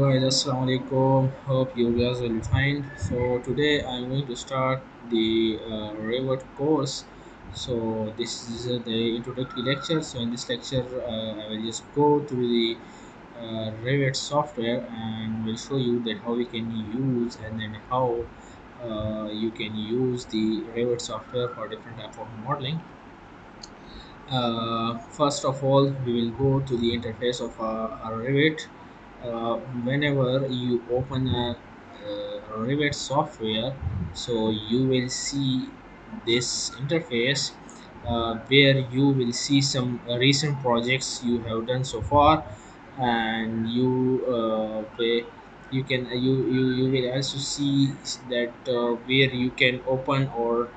guys, assalamu alaikum. Hope you guys will fine. So today I'm going to start the Revit course. So this is the introductory lecture. So in this lecture, I will just go through the Revit software and will show you that how we can use and then how you can use the Revit software for different type of modeling. First of all, we will go to the interface of a Revit. Whenever you open a Revit software, so you will see this interface where you will see some recent projects you have done so far, and you can you will also see that where you can open or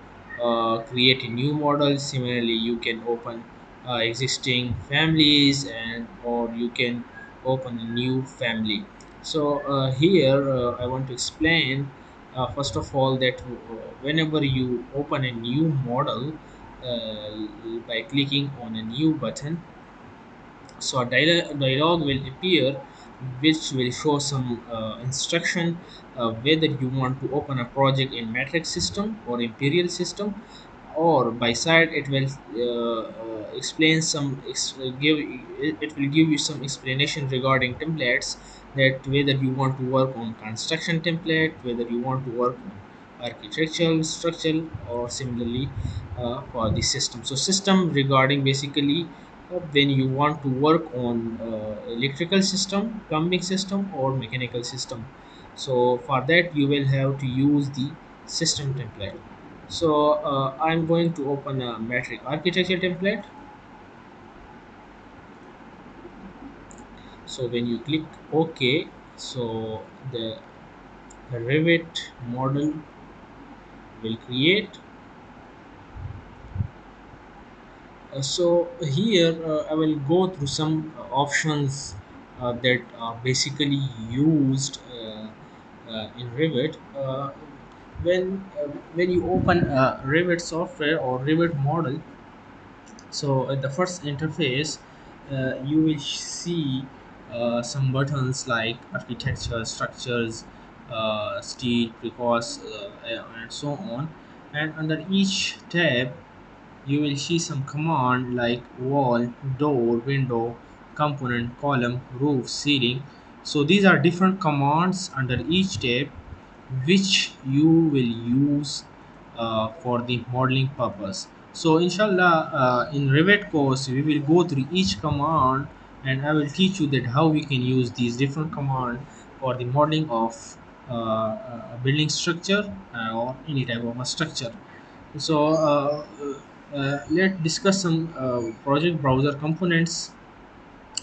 create a new model. Similarly, you can open existing families and or you can open a new family. So here I want to explain first of all that whenever you open a new model by clicking on a new button, so a dialog will appear which will show some instruction whether you want to open a project in matrix system or imperial system, or by side it will explain some it will give you some explanation regarding templates, that whether you want to work on construction template, whether you want to work on architectural structural, or similarly for the system. So system regarding basically when you want to work on electrical system, plumbing system, or mechanical system. So for that you will have to use the system template. So I'm going to open a metric architecture template. So when you click OK, so the Revit model will create. So here I will go through some options that are basically used in Revit. When you open Revit software or Revit model, so at the first interface, you will see some buttons like architecture, structures, steel, precause, and so on. And under each tab, you will see some command like wall, door, window, component, column, roof, ceiling. So these are different commands under each tab which you will use for the modeling purpose. So inshallah, in Revit course we will go through each command, and I will teach you that how we can use these different command for the modeling of a building structure or any type of a structure. So let's discuss some project browser components.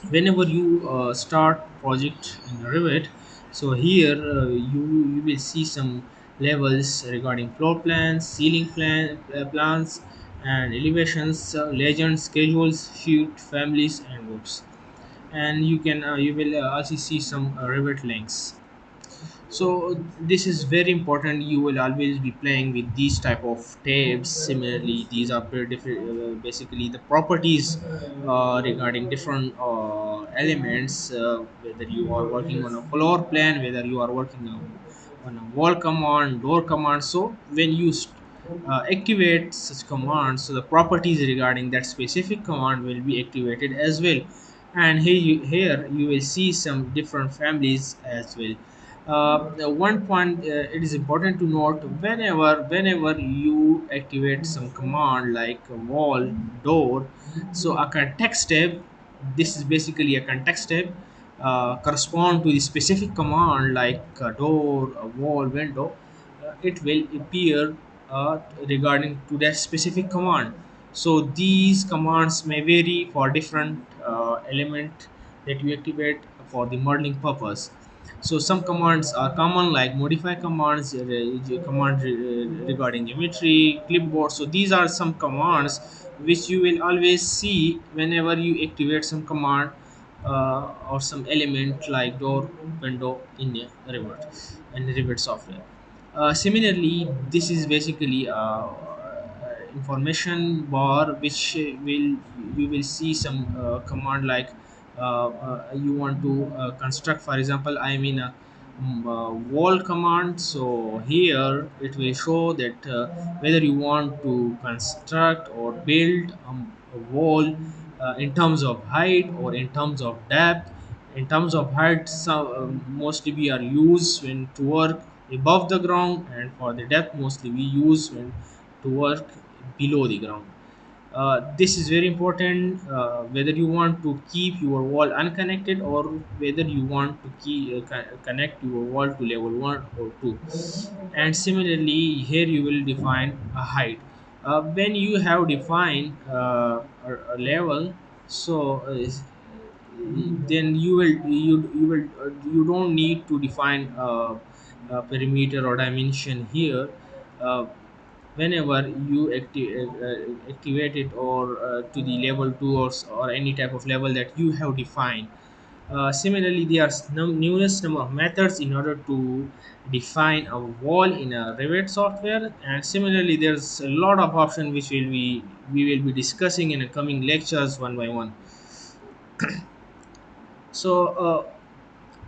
Whenever you start project in Revit, so here you will see some levels regarding floor plans, ceiling plans, and elevations, legends, schedules, sheet, families, and roofs. And you will also see some Revit links. So this is very important. You will always be playing with these type of tabs. Similarly, these are basically the properties regarding different elements, whether you are working on a floor plan, whether you are working on a wall command, door command. So when you activate such commands, so the properties regarding that specific command will be activated as well. And here you will see some different families as well. One point, it is important to note, whenever you activate some command like a wall, door, so a context tab, this is basically a context tab, correspond to the specific command like a door, a wall, window. It will appear regarding to that specific command. So these commands may vary for different element that you activate for the modeling purpose. So some commands are common like modify commands, regarding geometry, clipboard. So these are some commands which you will always see whenever you activate some command or some element like door, window in a Revit software. Similarly, this is basically information bar which will you will see some command like you want to construct, for example, I mean a wall command. So here it will show that whether you want to construct or build a wall in terms of height or in terms of depth. In terms of height, some mostly we are used when to work above the ground, and for the depth mostly we use when to work below the ground. This is very important, whether you want to keep your wall unconnected or whether you want to connect your wall to level 1 or 2. And similarly here you will define a height. When you have defined a level, so then you don't need to define a perimeter or dimension here. uh, Whenever you activate it or to the level 2 or any type of level that you have defined. Similarly, there are numerous number of methods in order to define a wall in a Revit software, and similarly, there's a lot of options which we will be discussing in the coming lectures one by one. So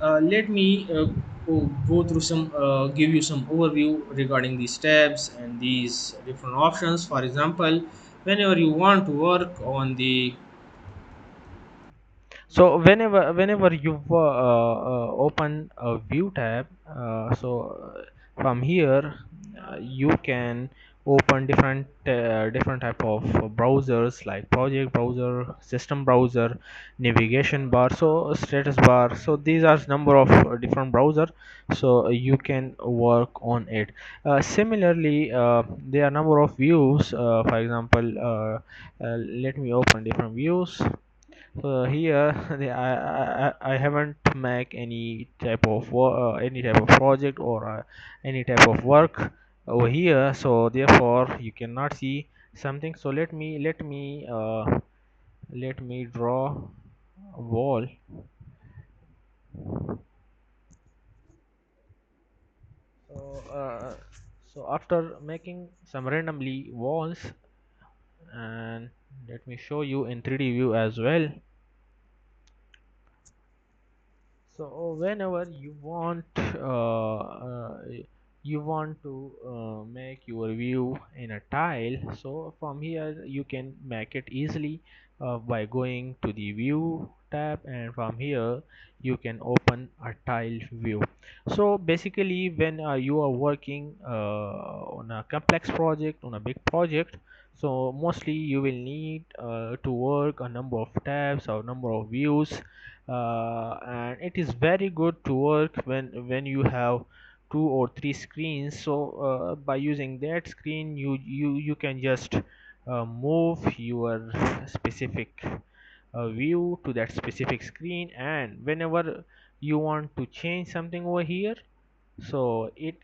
let me go through some, give you some overview regarding these tabs and these different options. For example, whenever you want to work on the So whenever you open a view tab, from here you can open different type of browsers like project browser, system browser, navigation bar, so status bar. So these are number of different browser, so you can work on it. Similarly, there are number of views. For example, let me open different views. So here I haven't make any type of any type of project or any type of work over here, so therefore you cannot see something. So let me draw a wall. So after making some randomly walls, and let me show you in 3D view as well. So whenever you want to make your view in a tile, so from here you can make it easily by going to the view tab, and from here you can open a tile view. So basically when you are working on a complex project, on a big project, so mostly you will need to work a number of tabs or number of views, and it is very good to work when you have two or three screens. So by using that screen, you can just move your specific view to that specific screen, and whenever you want to change something over here, so it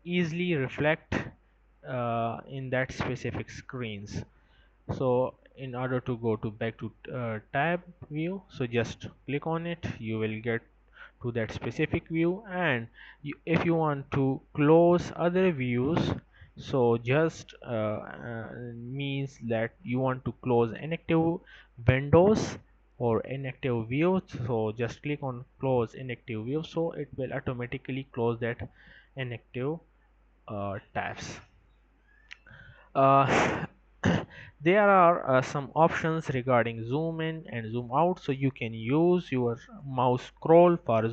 easily reflect in that specific screens. So in order to go to back to tab view, so just click on it, you will get to that specific view. And if you want to close other views, so just means that you want to close inactive windows or inactive views, so just click on close inactive view, so it will automatically close that inactive tabs. uh, there are some options regarding zoom in and zoom out, so you can use your mouse scroll for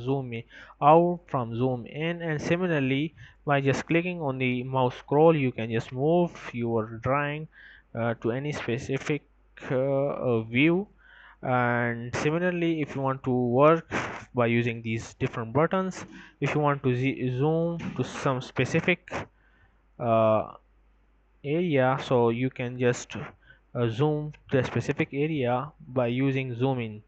out from zoom in, and similarly by just clicking on the mouse scroll you can just move your drawing to any specific view. And similarly, if you want to work by using these different buttons, if you want to zoom to some specific uh, area, so you can just zoom to a specific area by using zoom in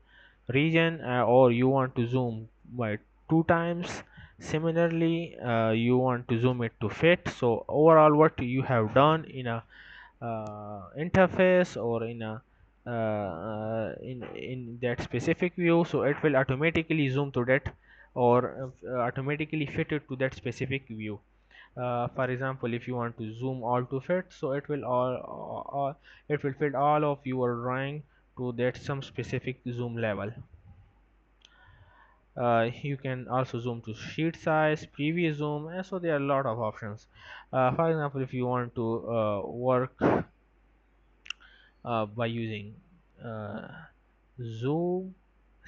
region, or you want to zoom by two times. Similarly, you want to zoom it to fit. So overall what you have done in a interface or in a in that specific view, so it will automatically zoom to that, or automatically fit it to that specific view. For example, if you want to zoom all to fit, so it will fit all of your drawing to that some specific zoom level. You can also zoom to sheet size, preview zoom, and so there are a lot of options. For example, if you want to work by using uh, zoom,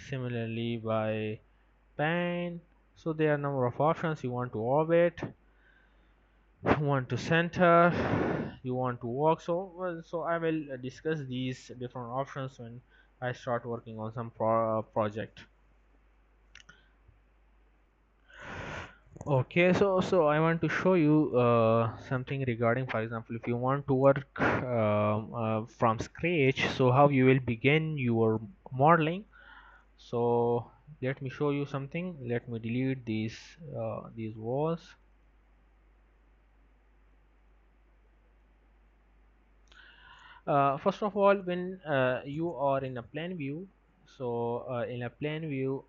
similarly by pan, so there are a number of options. You want to orbit, you want to center, you want to walk. So so I will discuss these different options when I start working on some project. Okay, so I want to show you something regarding, for example, if you want to work from scratch, so how you will begin your modeling. So let me show you something. Let me delete these walls. First of all, when you are in a plan view, so in a plan view,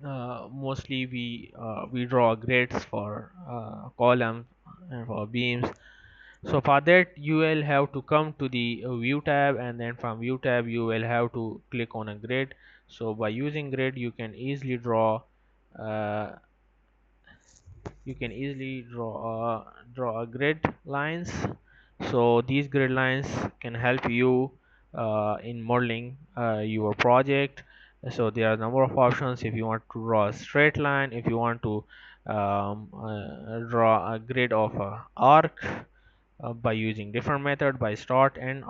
mostly we draw grids for columns and for beams. So for that you will have to come to the view tab, and then from view tab you will have to click on a grid. So by using grid uh, you can easily draw a grid lines. So these grid lines can help you in modeling your project. So there are a number of options. If you want to draw a straight line, if you want to draw a grid of a arc, by using different method, by start and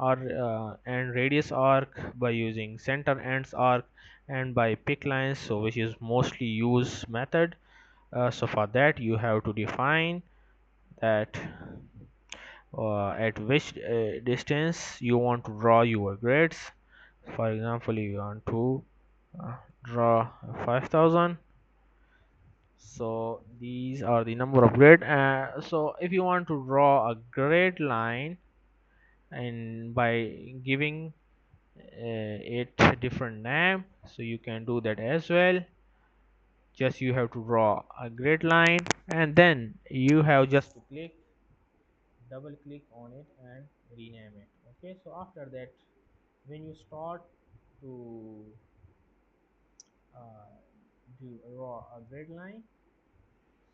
radius arc, by using center ends arc, and by pick lines, so which is mostly used method. So for that you have to define that at which distance you want to draw your grids. For example, you want to uh, draw 5000. So these are the number of grid. So if you want to draw a grid line, and by giving it a different name, so you can do that as well. Just you have to draw a grid line, and then you have just to double click on it and rename it. Okay, so after that, when you start to uh, draw a grid line,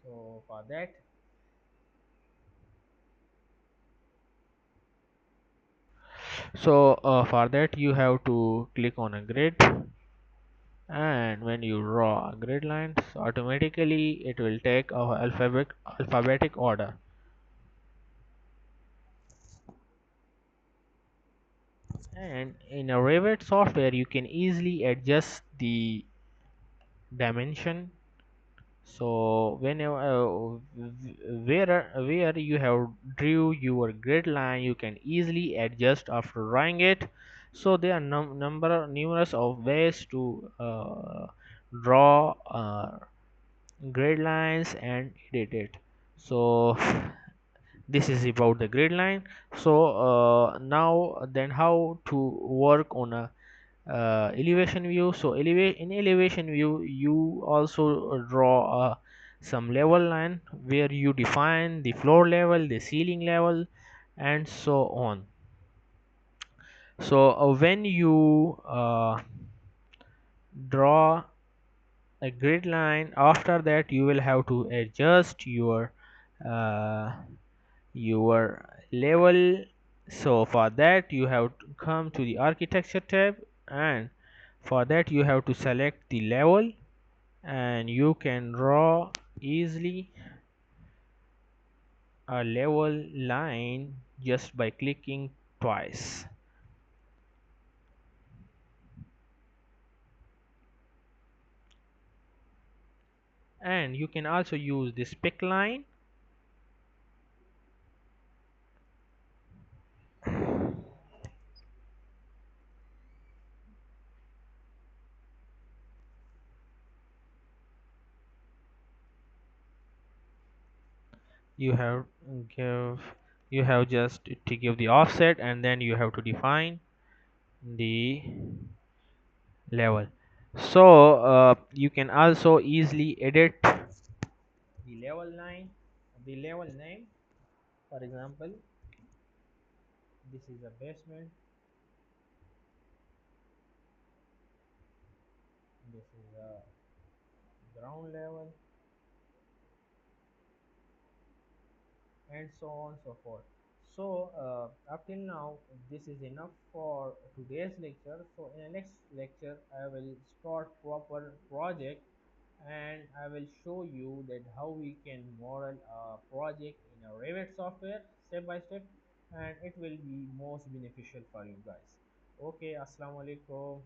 so for that, you have to click on a grid, and when you draw a grid line, so automatically it will take our alphabetic order. And in a Revit software you can easily adjust the dimension. So whenever where you have drew your grid line, you can easily adjust after drawing it. So there are numerous of ways to draw grid lines and edit it. So this is about the grid line. So now then, how to work on a elevation view. So in elevation view you also draw some level line where you define the floor level, the ceiling level, and so on. So when you draw a grid line, after that you will have to adjust uh, your level. So for that you have to come to the architecture tab, and for that you have to select the level, and you can draw easily a level line just by clicking twice. And you can also use this pick line. you have give you have just to give the offset, and then you have to define the level. So you can also easily edit the level line, the level name. For example, this is a basement, this is a ground level, and so on and so forth. So up till now this is enough for today's lecture. So in the next lecture I will start proper project, and I will show you that how we can model a project in a Revit software step by step, and it will be most beneficial for you guys. Okay, assalamu alaikum.